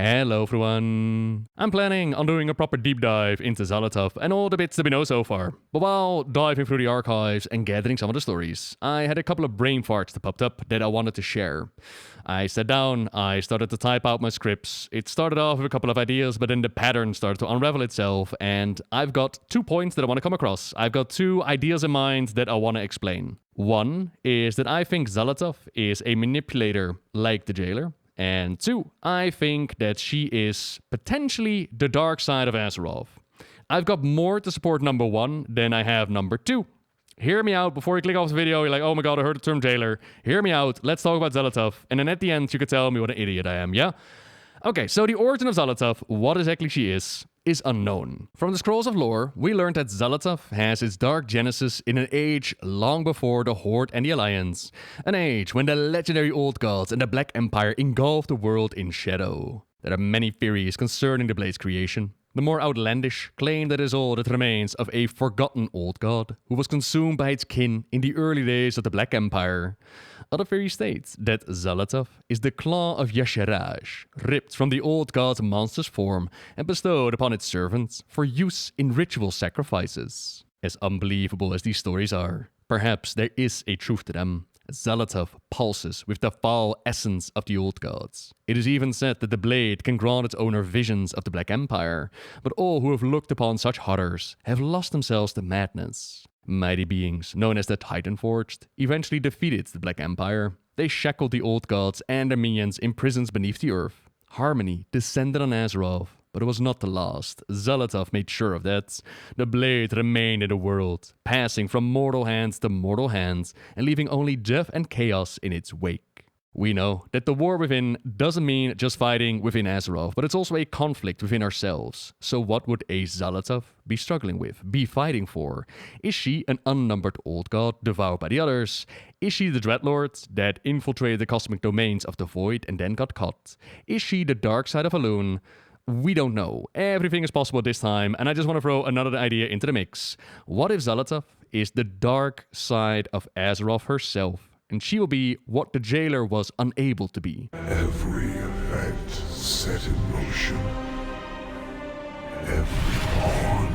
Hello everyone! I'm planning on doing a proper deep dive into Xal'atath and all the bits that we know so far. But while diving through the archives and gathering some of the stories, I had a couple of brain farts that popped up that I wanted to share. I sat down, I started to type out my scripts. It started off with a couple of ideas, but then the pattern started to unravel itself, and I've got 2 points that I want to come across. I've got 2 ideas in mind that I want to explain. One is that I think Xal'atath is a manipulator like the jailer. And 2, I think that she is potentially the dark side of Azeroth. I've got more to support number 1 than I have number 2. Hear me out before you click off the video. You're like, oh my god, I heard the term jailer. Hear me out. Let's talk about Xal'atath. And then at the end, you can tell me what an idiot I am, yeah? Okay, so the origin of Xal'atath, what exactly she is unknown. From the Scrolls of Lore, we learned that Xal'atath has its dark genesis in an age long before the Horde and the Alliance. An age when the legendary Old Gods and the Black Empire engulfed the world in shadow. There are many theories concerning the Blade's creation. The more outlandish claim that it is all that remains of a forgotten old god who was consumed by its kin in the early days of the Black Empire. Other theories state that Xal'atath is the claw of Y'Shaarj, ripped from the old god's monstrous form and bestowed upon its servants for use in ritual sacrifices. As unbelievable as these stories are, perhaps there is a truth to them. Xal'atath pulses with the foul essence of the old gods. It is even said that the blade can grant its owner visions of the Black Empire, but all who have looked upon such horrors have lost themselves to madness. Mighty beings, known as the Titanforged, eventually defeated the Black Empire. They shackled the old gods and their minions in prisons beneath the earth. Harmony descended on Azeroth, but it was not the last. Xal'atath made sure of that. The blade remained in the world, passing from mortal hands to mortal hands, and leaving only death and chaos in its wake. We know that the war within doesn't mean just fighting within Azeroth, but it's also a conflict within ourselves. So what would a Xal'atath be struggling with, be fighting for? Is she an unnumbered old god devoured by the others? Is she the Dreadlord that infiltrated the cosmic domains of the Void and then got caught? Is she the dark side of Elune? We don't know. Everything is possible this time, and I just want to throw another idea into the mix. What if Xal'atath is the dark side of Azeroth herself, and she will be what the jailer was unable to be? Every event set in motion, every pawn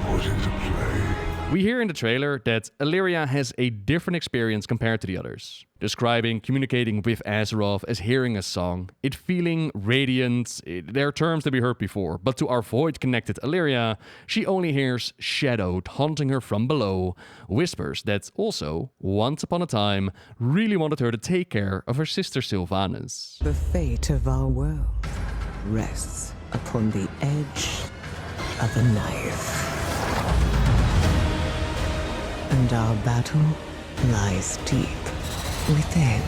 put into play. We hear in the trailer that Illyria has a different experience compared to the others, describing communicating with Azeroth as hearing a song, it feeling radiant. There are terms that we heard before, but to our Void-connected Illyria, she only hears shadowed haunting her from below, whispers that also, once upon a time, really wanted her to take care of her sister Sylvanas. The fate of our world rests upon the edge of a knife. And our battle lies deep within.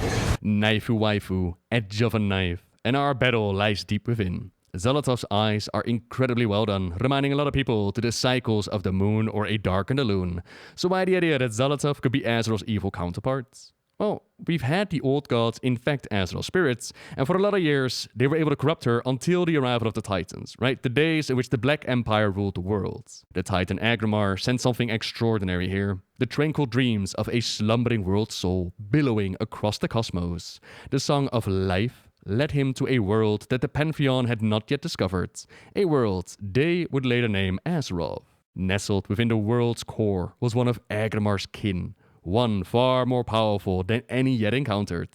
Knifey waifu, edge of a knife, and our battle lies deep within. Xal'atath's eyes are incredibly well done, reminding a lot of people to the cycles of the moon or a darkened Elune. So why the idea that Xal'atath could be Azeroth's evil counterpart? Well, we've had the old gods infect Azeroth's spirits, and for a lot of years, they were able to corrupt her until the arrival of the Titans, right? The days in which the Black Empire ruled the world. The Titan Agrimar sent something extraordinary here. The tranquil dreams of a slumbering world soul billowing across the cosmos. The song of life led him to a world that the Pantheon had not yet discovered. A world they would later name Azeroth. Nestled within the world's core was one of Agrimar's kin. One far more powerful than any yet encountered.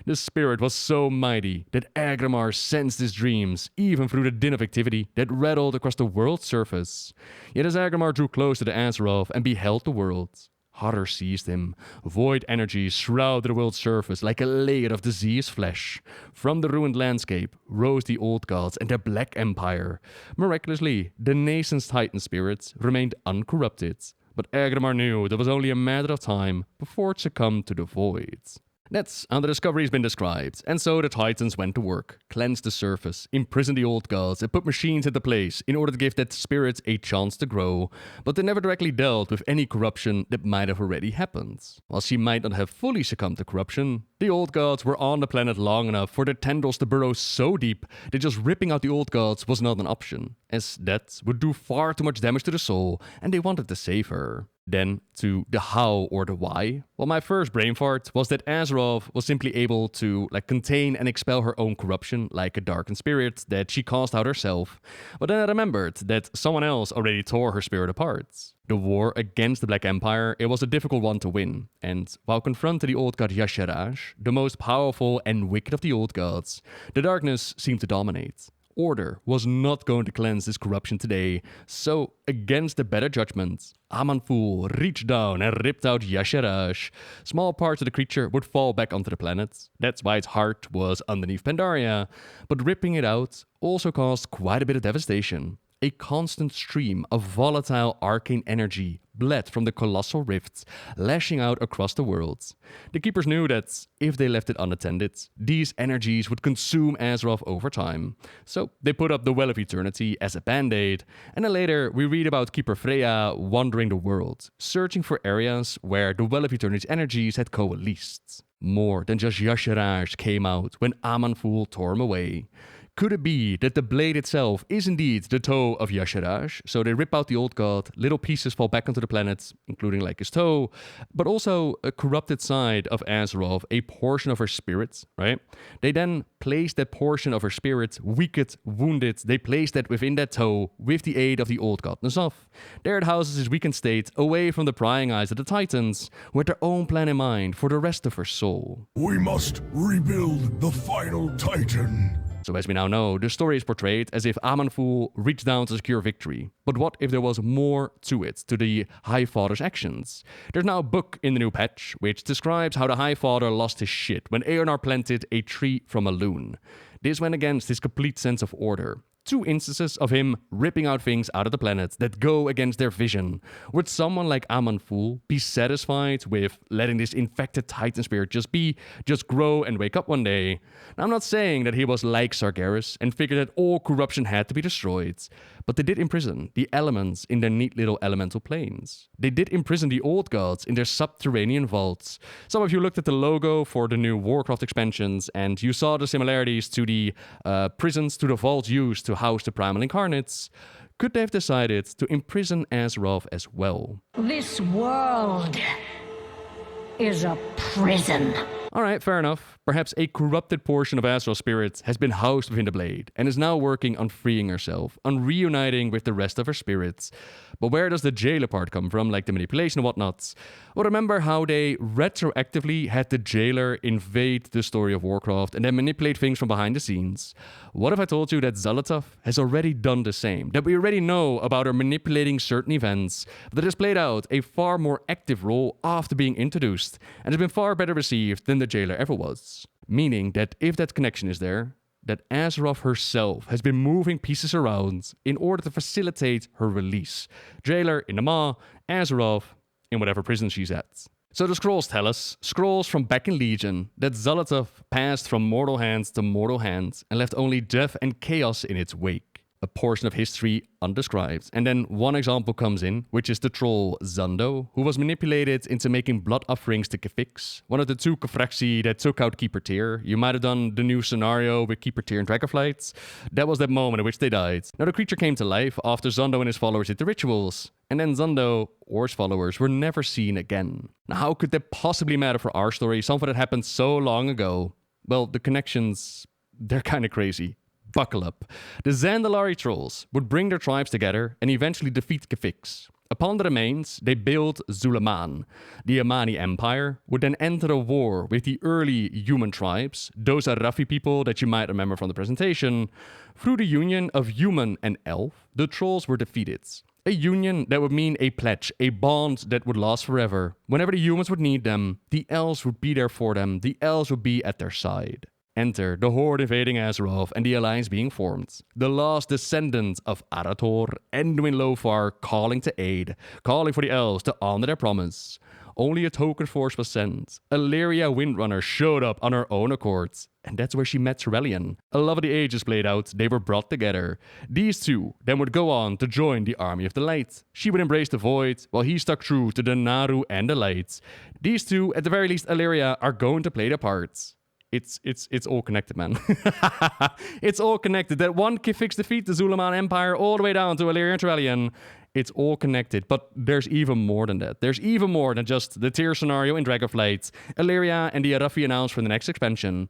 The spirit was so mighty that Agrimar sensed his dreams, even through the din of activity that rattled across the world's surface. Yet as Agrimar drew closer to Azeroth and beheld the world, horror seized him. Void energy shrouded the world's surface like a layer of diseased flesh. From the ruined landscape rose the old gods and the Black Empire. Miraculously, the nascent Titan spirits remained uncorrupted. But Agrimar knew there was only a matter of time before it succumbed to the Void. That's how the discovery has been described, and so the Titans went to work, cleansed the surface, imprisoned the old gods, and put machines into place in order to give that spirit a chance to grow, but they never directly dealt with any corruption that might have already happened. While she might not have fully succumbed to corruption, the old gods were on the planet long enough for their tendrils to burrow so deep that just ripping out the old gods was not an option, as that would do far too much damage to the soul, and they wanted to save her. Then to the how or the why. Well, my first brain fart was that Azeroth was simply able to contain and expel her own corruption like a darkened spirit that she cast out herself. But then I remembered that someone else already tore her spirit apart. The war against the Black Empire, it was a difficult one to win. And while confronting the old god Xal'atath, the most powerful and wicked of the old gods, the darkness seemed to dominate. Order was not going to cleanse this corruption today, so against the better judgment, Aman'thul reached down and ripped out Xal'atath. Small parts of the creature would fall back onto the planet. That's why its heart was underneath Pandaria, but ripping it out also caused quite a bit of devastation. A constant stream of volatile arcane energy bled from the colossal rifts, lashing out across the world. The Keepers knew that if they left it unattended, these energies would consume Azeroth over time. So they put up the Well of Eternity as a band-aid, and then later we read about Keeper Freya wandering the world, searching for areas where the Well of Eternity's energies had coalesced. More than just Xal'atath came out when Aman'thul tore him away. Could it be that the blade itself is indeed the toe of Xal'atath? So they rip out the old god, little pieces fall back onto the planet, including his toe, but also a corrupted side of Azeroth, a portion of her spirit, right? They then place that portion of her spirit, weakened, wounded, they place that within that toe with the aid of the old god N'Zoth. There it houses his weakened state away from the prying eyes of the Titans, with their own plan in mind for the rest of her soul. We must rebuild the final Titan. So as we now know, the story is portrayed as if Aman'thul reached down to secure victory. But what if there was more to it, to the High Father's actions? There's now a book in the new patch which describes how the High Father lost his shit when Eonar planted a tree from a loon. This went against his complete sense of order. 2 instances of him ripping out things out of the planet that go against their vision. Would someone like Aman'thul be satisfied with letting this infected Titan spirit just grow and wake up one day? Now, I'm not saying that he was like Sargeras and figured that all corruption had to be destroyed, but they did imprison the elements in their neat little elemental planes. They did imprison the old gods in their subterranean vaults. Some of you looked at the logo for the new Warcraft expansions and you saw the similarities to the prisons, to the vaults used to house the primal incarnates. Could they have decided to imprison Azeroth as well? This world is a prison. Alright, fair enough. Perhaps a corrupted portion of Azeroth's spirit has been housed within the blade and is now working on freeing herself, on reuniting with the rest of her spirits. But where does the jailer part come from, like the manipulation and whatnot? Well, remember how they retroactively had the jailer invade the story of Warcraft and then manipulate things from behind the scenes? What if I told you that Xal'atath has already done the same? That we already know about her manipulating certain events, but that has played out a far more active role after being introduced, and has been far better received than the jailer ever was. Meaning that if that connection is there, that Azeroth herself has been moving pieces around in order to facilitate her release. Jailer in the Maw, Azeroth in whatever prison she's at. So the scrolls tell us, scrolls from back in Legion, that Xal'atath passed from mortal hands to mortal hands and left only death and chaos in its wake. A portion of history undescribed. And then one example comes in, which is the troll Zando, who was manipulated into making blood offerings to Kefix, one of the 2 Kefraxi that took out Keeper Tyr. You might have done the new scenario with Keeper Tyr and Dragonflight. That was that moment at which they died. Now the creature came to life after Zando and his followers did the rituals, and then Zando or his followers were never seen again. Now how could that possibly matter for our story, something that happened so long ago? Well, the connections, they're kind of crazy. Buckle up. The Zandalari trolls would bring their tribes together and eventually defeat Kefix. Upon the remains, they built Zul'Aman. The Amani Empire would then enter a war with the early human tribes, those Arathi people that you might remember from the presentation. Through the union of human and elf, the trolls were defeated. A union that would mean a pledge, a bond that would last forever. Whenever the humans would need them, the elves would be there for them, the elves would be at their side. Enter the Horde invading Azeroth and the Alliance being formed. The last descendants of Arator, Anduin Lothar calling to aid, calling for the elves to honor their promise. Only a token force was sent. Illyria Windrunner showed up on her own accord, and that's where she met Turellian. A love of the ages played out, they were brought together. These 2 then would go on to join the Army of the Light. She would embrace the Void, while he stuck true to the Naru and the Light. These 2, at the very least Illyria, are going to play their parts. It's all connected, man. It's all connected. That one Kefix defeat the Zul'Aman Empire all the way down to Illyria and Turellian. It's all connected, but there's even more than that. There's even more than just the tier scenario in Dragonflight, Illyria, and the Arathi announced for the next expansion.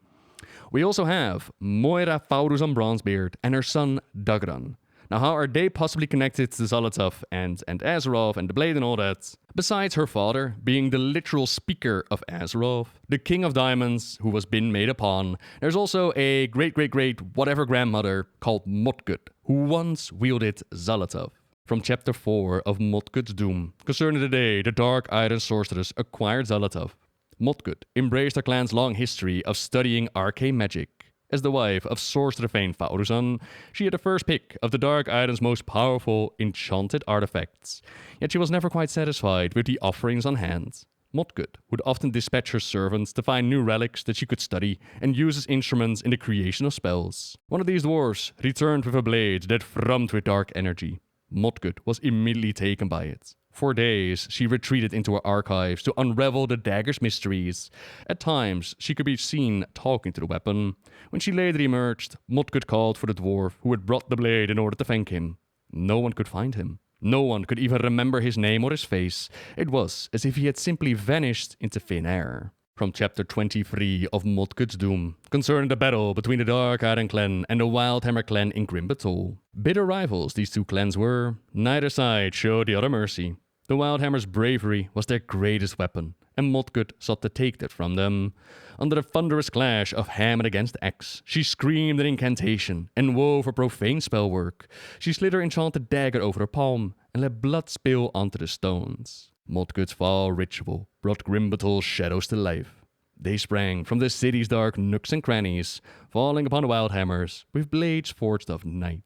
We also have Moira Fauruzan Bronzebeard and her son Dagran. Now, how are they possibly connected to Xal'atath and Azeroth and the Blade and all that? Besides her father being the literal speaker of Azeroth, the King of Diamonds who was been made a pawn, there's also a great whatever grandmother called Modgud, who once wielded Xal'atath. From Chapter 4 of Modgud's Doom, concerning the day the Dark Iron Sorceress acquired Xal'atath, Modgud embraced her clan's long history of studying arcane magic. As the wife of Sorcerer Fane Fauruzan, she had the first pick of the Dark Iron's most powerful enchanted artifacts, yet she was never quite satisfied with the offerings on hand. Modgud would often dispatch her servants to find new relics that she could study and use as instruments in the creation of spells. One of these dwarves returned with a blade that thrummed with dark energy. Modgud was immediately taken by it. For days, she retreated into her archives to unravel the dagger's mysteries. At times, she could be seen talking to the weapon. When she later emerged, Modgud called for the dwarf who had brought the blade in order to thank him. No one could find him. No one could even remember his name or his face. It was as if he had simply vanished into thin air. From Chapter 23 of Modgud's Doom, concerning the battle between the Dark Iron Clan and the Wildhammer Clan in Grim Battle. Bitter rivals these two clans were. Neither side showed the other mercy. The Wildhammer's bravery was their greatest weapon, and Modgud sought to take that from them. Under the thunderous clash of hammer against axe, she screamed an incantation and wove a profane spellwork. She slid her enchanted dagger over her palm and let blood spill onto the stones. Modgud's fall ritual brought Grim Battle's shadows to life. They sprang from the city's dark nooks and crannies, falling upon the Wildhammers with blades forged of night.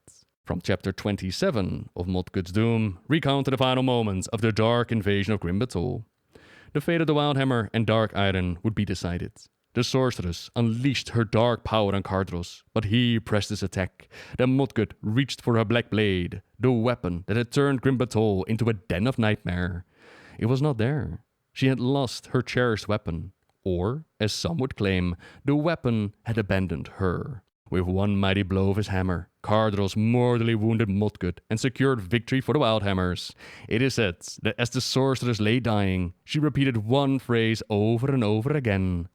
From Chapter 27 of Modgud's Doom, recounted the final moments of the dark invasion of Grim Battle. The fate of the Wildhammer and Dark Iron would be decided. The sorceress unleashed her dark power on Kardros, but he pressed his attack. Then Modgud reached for her black blade, the weapon that had turned Grim Battle into a den of nightmare. It was not there. She had lost her cherished weapon, or, as some would claim, the weapon had abandoned her. With one mighty blow of his hammer, Kardros mortally wounded Modgud and secured victory for the Wildhammers. It is said that as the sorceress lay dying, she repeated one phrase over and over again.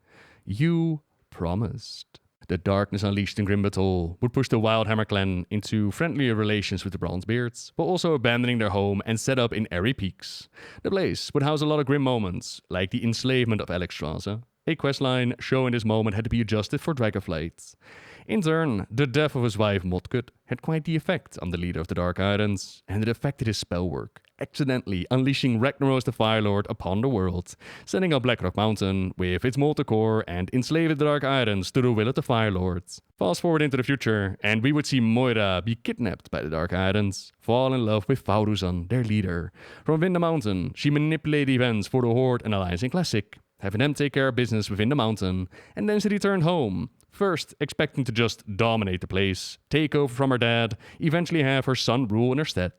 You promised. The darkness unleashed in Grim Battle would push the Wildhammer clan into friendlier relations with the Bronzebeards, while also abandoning their home and set up in Airy Peaks. The place would house a lot of grim moments, like the enslavement of Alexstrasza. A questline showing this moment had to be adjusted for Dragonflight. In turn, the death of his wife Modgud had quite the effect on the leader of the Dark Islands, and it affected his spellwork, accidentally unleashing Ragnaros the Firelord upon the world, sending up Blackrock Mountain with its molten core and enslaving the Dark Islands to the will of the Firelords. Fast forward into the future, and we would see Moira be kidnapped by the Dark Islands, fall in love with Fauruzan, their leader. From within the mountain, she manipulated events for the Horde and Alliance in Classic, having them take care of business within the mountain, and then she returned home. First, expecting to just dominate the place, take over from her dad, eventually have her son rule in her stead.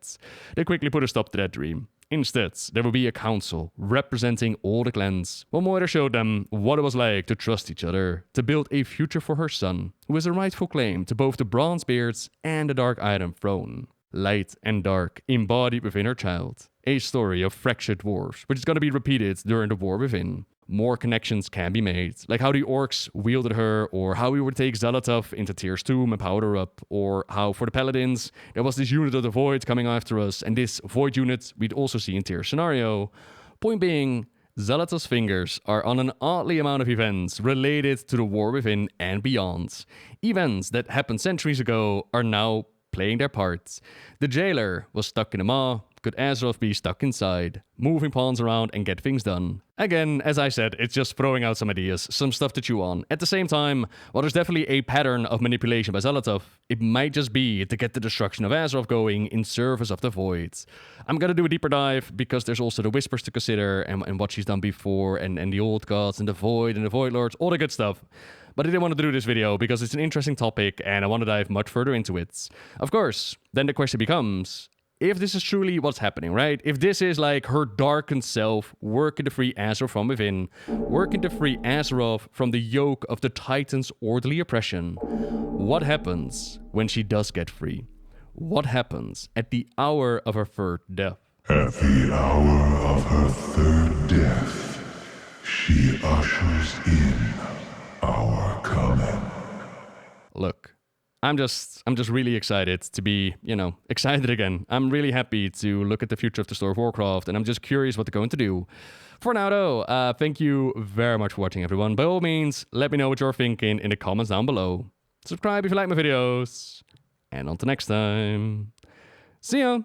They quickly put a stop to that dream. Instead, there would be a council representing all the clans, while Moira showed them what it was like to trust each other, to build a future for her son, who has a rightful claim to both the Bronzebeards and the Dark Iron throne. Light and dark embodied within her child. A story of fractured dwarves, which is going to be repeated during the War Within. More connections can be made, like how the orcs wielded her, or how we would take Xal'atath into Tyr's tomb and power her up, or how for the paladins there was this unit of the Void coming after us, and this Void unit we'd also see in Tyr's scenario. Point being, Xal'atath's fingers are on an oddly amount of events related to the War Within and beyond. Events that happened centuries ago are now playing their parts. The jailer was stuck in a maw. Could Azeroth be stuck inside, moving pawns around and get things done? Again, as I said, it's just throwing out some ideas, some stuff to chew on. At the same time, while there's definitely a pattern of manipulation by Xal'atath, it might just be to get the destruction of Azeroth going in service of the Void. I'm gonna do a deeper dive because there's also the Whispers to consider and what she's done before and the Old Gods and the Void and the Void Lords, all the good stuff. But I didn't want to do this video because it's an interesting topic and I want to dive much further into it. Of course, then the question becomes, if this is truly what's happening, right? If this is like her darkened self working to free Azeroth from within, working to free Azeroth from the yoke of the Titan's orderly oppression, what happens when she does get free? What happens at the hour of her third death? At the hour of her third death, she ushers in our coming. Look, I'm just really excited to be, excited again. I'm really happy to look at the future of the story of Warcraft, and I'm just curious what they're going to do. For now, though, thank you very much for watching, everyone. By all means, let me know what you're thinking in the comments down below. Subscribe if you like my videos. And until next time, see ya!